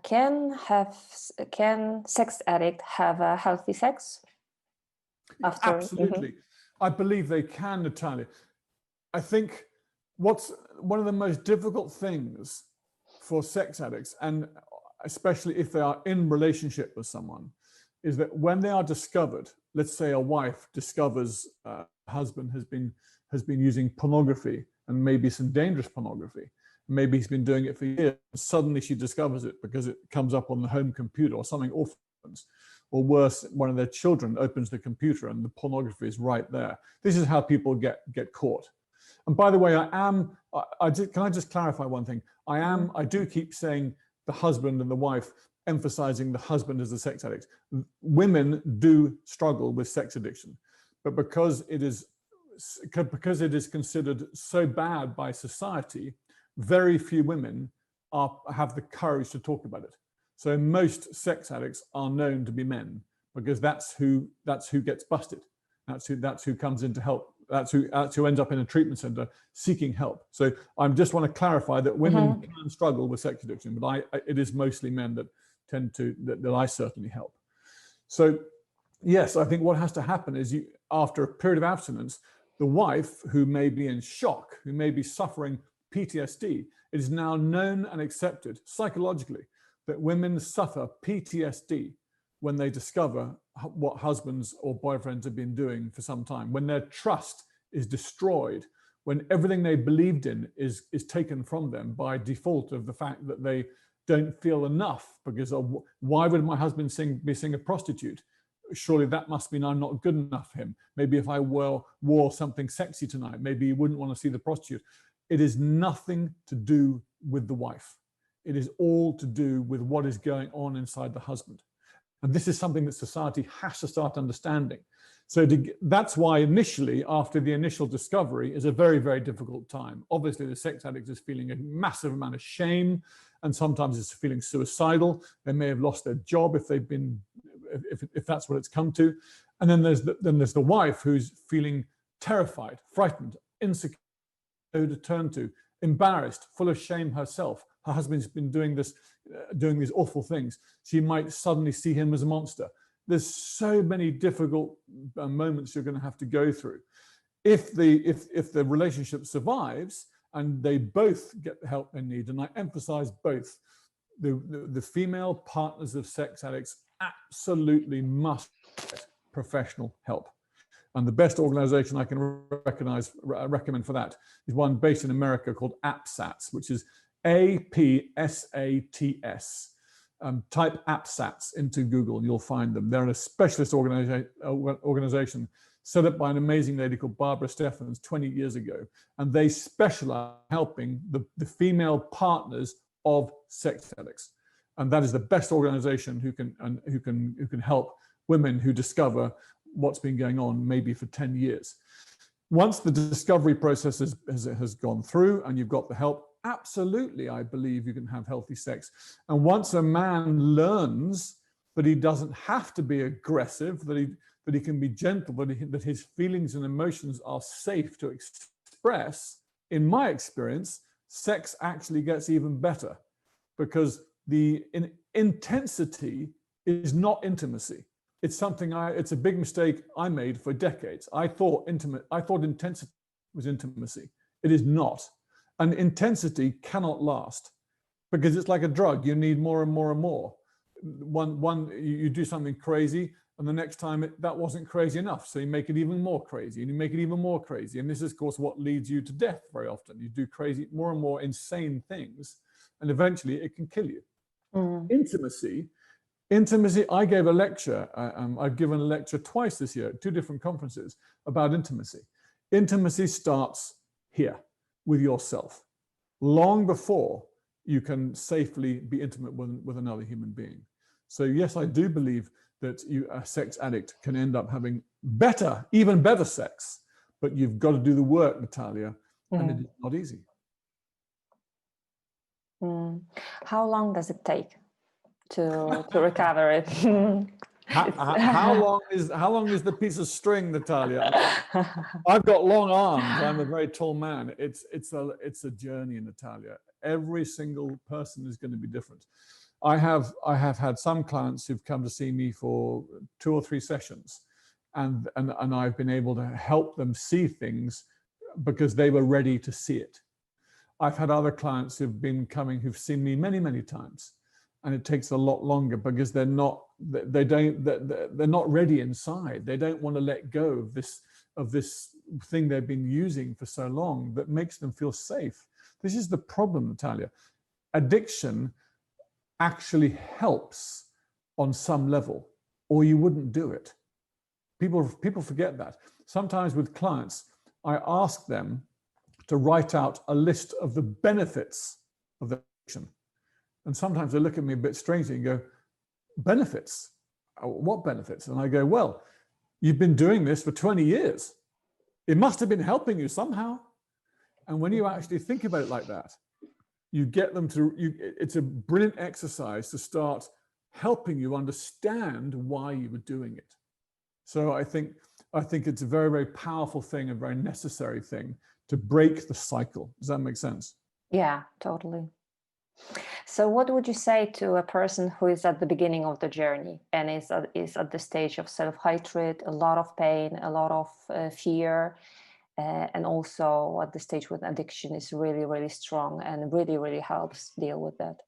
Can sex addict have a healthy sex after? Absolutely. I believe they can, Natalia. I think what's one of the most difficult things for sex addicts, and especially if they are in relationship with someone, is that when they are discovered, let's say a wife discovers a husband has been using pornography, and maybe some dangerous pornography. Maybe he's been doing it for years. Suddenly she discovers it because it comes up on the home computer, or something awful happens. Or worse, one of their children opens the computer and the pornography is right there. This is how people get caught. And by the way, can I just clarify one thing? I do keep saying the husband and the wife, emphasizing the husband as the sex addict. Women do struggle with sex addiction, but because it is considered so bad by society, very few women have the courage to talk about it. So most sex addicts are known to be men, because that's who gets busted. That's who comes in to help. That's who ends up in a treatment center seeking help. So I just want to clarify that women can struggle with sex addiction, but it is mostly men that that I certainly help. So yes, I think what has to happen is after a period of abstinence, the wife, who may be in shock, who may be suffering PTSD, it is now known and accepted psychologically that women suffer PTSD when they discover what husbands or boyfriends have been doing for some time, when their trust is destroyed, when everything they believed in is taken from them by default of the fact that they don't feel enough, because why would my husband be seeing a prostitute? Surely that must mean I'm not good enough for him. Maybe if I wore something sexy tonight, maybe he wouldn't want to see the prostitute. It is nothing to do with the wife. It is all to do with what is going on inside the husband. And this is something that society has to start understanding. So that's why initially, after the initial discovery, is a very, very difficult time. Obviously, the sex addict is feeling a massive amount of shame, and sometimes it's feeling suicidal. They may have lost their job if that's what it's come to. And then there's the wife who's feeling terrified, frightened, insecure, who to turn to, embarrassed, full of shame herself. Her husband's been doing these awful things. She might suddenly see him as a monster. There's so many difficult moments you're going to have to go through. If the relationship survives and they both get the help they need, and I emphasize both, the female partners of sex addicts absolutely must get professional help. And the best organization I can recommend for that is one based in America called APSATS, which is APSATS. Type APSATS into Google and you'll find them. They're a specialist organization set up by an amazing lady called Barbara Stephens 20 years ago. And they specialize in helping the female partners of sex addicts. And that is the best organization who can help women who discover what's been going on maybe for 10 years. Once the discovery process has gone through and you've got the help, absolutely, I believe you can have healthy sex. And once a man learns that he doesn't have to be aggressive, that he can be gentle, that his feelings and emotions are safe to express, in my experience, sex actually gets even better, because the intensity is not intimacy. It's it's a big mistake I made for decades. I thought intensity was intimacy. It is not. And intensity cannot last, because it's like a drug. You need more and more and more. You do something crazy, and the next time that wasn't crazy enough. So you make it even more crazy, and you make it even more crazy. And this is, of course, what leads you to death very often. You do crazy, more and more insane things, and eventually it can kill you. Intimacy, I gave a lecture, I've given a lecture twice this year at 2 different conferences about intimacy. Intimacy starts here with yourself, long before you can safely be intimate with another human being. So yes, I do believe that a sex addict can end up having even better sex, but you've got to do the work, Natalia, and it is not easy. How long does it take to recover it? How long is the piece of string, Natalia? I've got long arms. I'm a very tall man. It's a journey, Natalia. Every single person is going to be different. I have had some clients who've come to see me for 2 or 3 sessions, and I've been able to help them see things because they were ready to see it. I've had other clients who've been coming who've seen me many, many times, and it takes a lot longer because they're not ready inside. They don't want to let go of this thing they've been using for so long that makes them feel safe. This is the problem, Natalia. Addiction actually helps on some level, or you wouldn't do it. People forget that. Sometimes with clients, I ask them to write out a list of the benefits of the addiction. And sometimes they look at me a bit strangely and go, benefits? What benefits? And I go, well, you've been doing this for 20 years. It must have been helping you somehow. And when you actually think about it like that, you get them to, it's a brilliant exercise to start helping you understand why you were doing it. So I think it's a very, very powerful thing, a very necessary thing to break the cycle. Does that make sense? Yeah, totally. So what would you say to a person who is at the beginning of the journey and is at the stage of self-hatred, a lot of pain, a lot of fear, and also at the stage when addiction is really, really strong and really, really helps deal with that?